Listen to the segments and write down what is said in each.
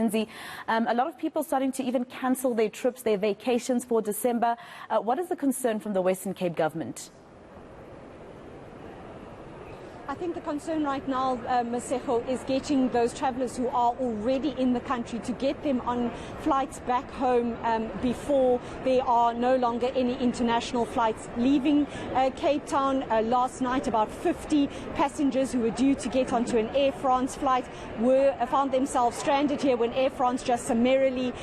Lindsay. A lot of people starting to even cancel their trips, their vacations for December. What is the concern from the Western Cape government? I think the concern right now, Masego, is getting those travellers who are already in the country to get them on flights back home before there are no longer any international flights leaving Cape Town. Last night, about 50 passengers who were due to get onto an Air France flight found themselves stranded here when Air France just summarily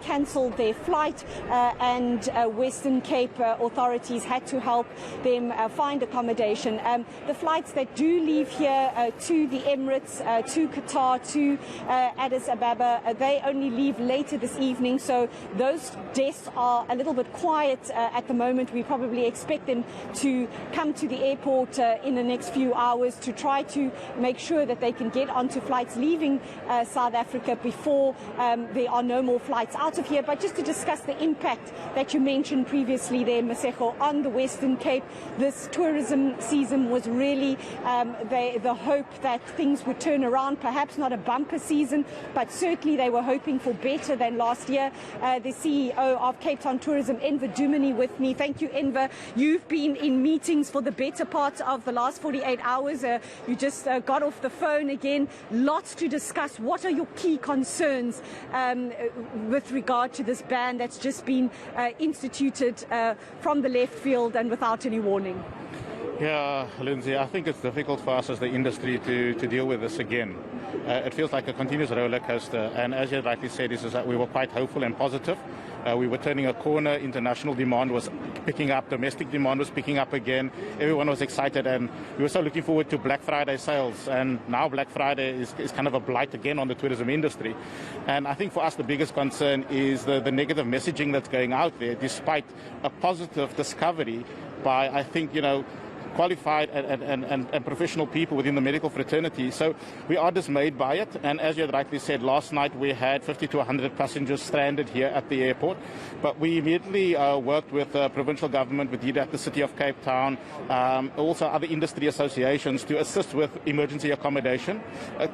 cancelled their flight, and Western Cape authorities had to help them find accommodation. The flights that do leave here to the Emirates, to Qatar, to Addis Ababa, they only leave later this evening, so those desks are a little bit quiet at the moment. We probably expect them to come to the airport in the next few hours to try to make sure that they can get onto flights leaving South Africa before there are no more flights out of here. But just to discuss the impact that you mentioned previously there, Masego, on the Western Cape, this tourism season was really the hope that things would turn around, perhaps not a bumper season, but certainly they were hoping for better than last year. The CEO of Cape Town Tourism, Enver Dumini, with me. Thank you, Enver. You've been in meetings for the better part of the last 48 hours. You just got off the phone again. Lots to discuss. What are your key concerns with regard to this ban that's just been instituted from the left field and without any warning? Yeah, Lindsay, I think it's difficult for us as the industry to deal with this again. It feels like a continuous roller coaster, and as you rightly said, is that we were quite hopeful and positive. We were turning a corner. International demand was picking up. Domestic demand was picking up again. Everyone was excited, and we were so looking forward to Black Friday sales. And now Black Friday is kind of a blight again on the tourism industry. And I think for us the biggest concern is the negative messaging that's going out there, despite a positive discovery by, I think, qualified and professional people within the medical fraternity. So we are dismayed by it, and as you had rightly said, last night we had 50 to 100 passengers stranded here at the airport, but we immediately worked with the provincial government, with the City of Cape Town, also other industry associations to assist with emergency accommodation,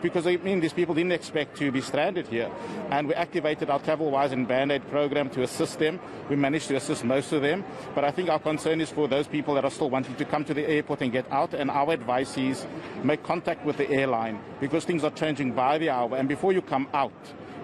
because these people didn't expect to be stranded here, and we activated our Travel-Wise and Band-Aid program to assist them. We managed to assist most of them, but I think our concern is for those people that are still wanting to come to the airport and get out, and our advice is make contact with the airline, because things are changing by the hour, and before you come out,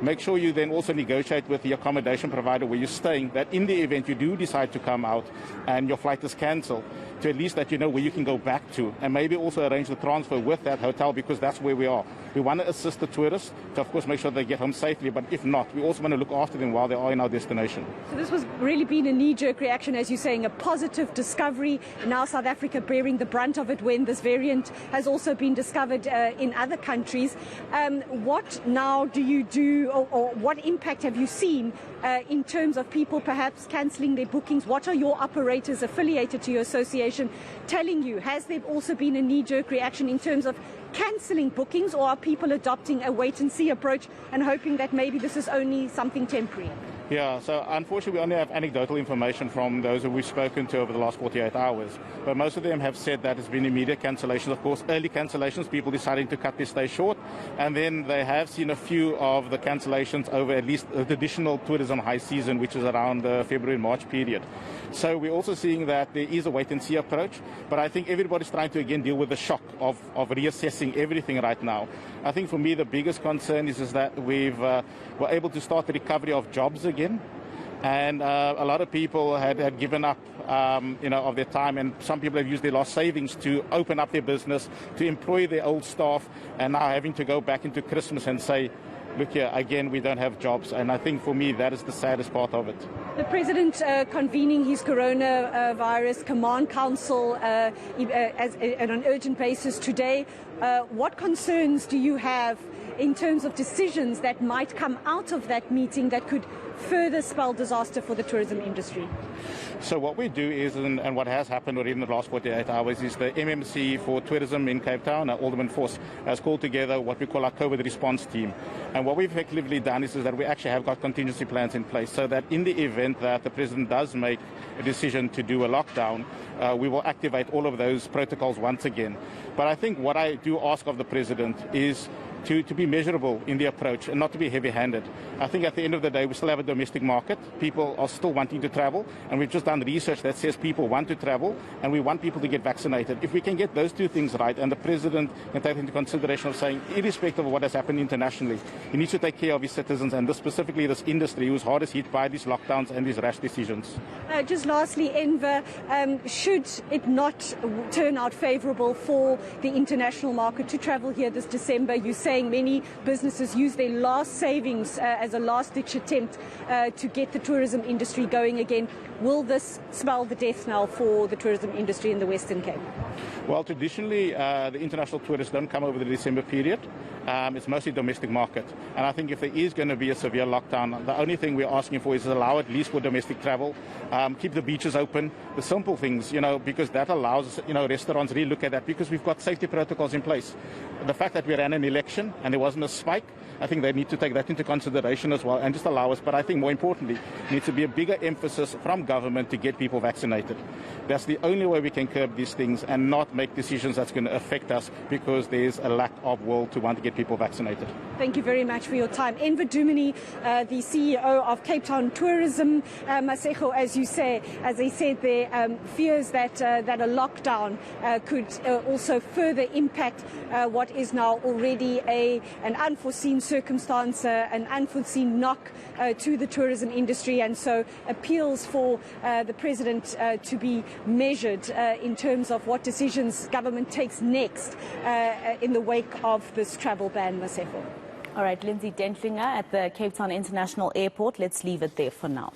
make sure you then also negotiate with the accommodation provider where you're staying, that in the event you do decide to come out and your flight is cancelled, to at least that you know where you can go back to, and maybe also arrange the transfer with that hotel, because that's where we are. We want to assist the tourists to, of course, make sure they get home safely, but if not, we also want to look after them while they are in our destination. So this was really been a knee-jerk reaction, as you're saying, a positive discovery. Now South Africa bearing the brunt of it when this variant has also been discovered in other countries. What now do you do, or what impact have you seen in terms of people perhaps cancelling their bookings? What are your operators affiliated to your association telling you? Has there also been a knee-jerk reaction in terms of cancelling bookings, or are people adopting a wait-and-see approach and hoping that maybe this is only something temporary? Yeah, so unfortunately we only have anecdotal information from those who we've spoken to over the last 48 hours. But most of them have said that it's been immediate cancellations, of course, early cancellations, people deciding to cut their stay short. And then they have seen a few of the cancellations over at least the traditional tourism high season, which is around the February-March period. So we're also seeing that there is a wait-and-see approach. But I think everybody's trying to, again, deal with the shock of reassessing everything right now. I think for me the biggest concern is that we're able to start the recovery of jobs again. And a lot of people had given up, of their time, and some people have used their lost savings to open up their business, to employ their old staff, and now having to go back into Christmas and say, look here, again, we don't have jobs. And I think for me that is the saddest part of it. The President convening his coronavirus command council on an urgent basis today. What concerns do you have in terms of decisions that might come out of that meeting that could further spell disaster for the tourism industry? So what we do is, and what has happened within the last 48 hours, is the MMC for tourism in Cape Town, Alderman Force, has called together what we call our COVID response team. And what we've effectively done is that we actually have got contingency plans in place, so that in the event that the President does make a decision to do a lockdown, we will activate all of those protocols once again. But I think what I do ask of the President is to be measurable in the approach and not to be heavy-handed. I think at the end of the day, we still have a domestic market. People are still wanting to travel, and we've just done research that says people want to travel, and we want people to get vaccinated. If we can get those two things right, and the President can take into consideration of saying, irrespective of what has happened internationally, he needs to take care of his citizens, and specifically this industry who's hardest hit by these lockdowns and these rash decisions. Just lastly, Enver, should it not turn out favourable for the international market to travel here this December? You're saying many businesses use their last savings as a last-ditch attempt to get the tourism industry going again. Will this spell the death knell for the tourism industry in the Western Cape? Well, traditionally, the international tourists don't come over the December period. It's mostly domestic market. And I think if there is going to be a severe lockdown, the only thing we're asking for is allow at least for domestic travel, keep the beaches open, the simple things, because that allows, restaurants really look at that because we've got safety protocols in place. The fact that we ran an election and there wasn't a spike, I think they need to take that into consideration as well and just allow us. But I think more importantly, there needs to be a bigger emphasis from government to get people vaccinated. That's the only way we can curb these things and not make decisions that's going to affect us because there's a lack of will to want to get people vaccinated. Thank you very much for your time. Enver Dumini, the CEO of Cape Town Tourism. Masego, as you say, as I said there, fears that a lockdown could also further impact what is now already an unforeseen circumstance, an unforeseen knock to the tourism industry, and so appeals for the President to be measured in terms of what decisions government takes next in the wake of this travel ban, Masego. All right, Lindsay Dentlinger at the Cape Town International Airport. Let's leave it there for now.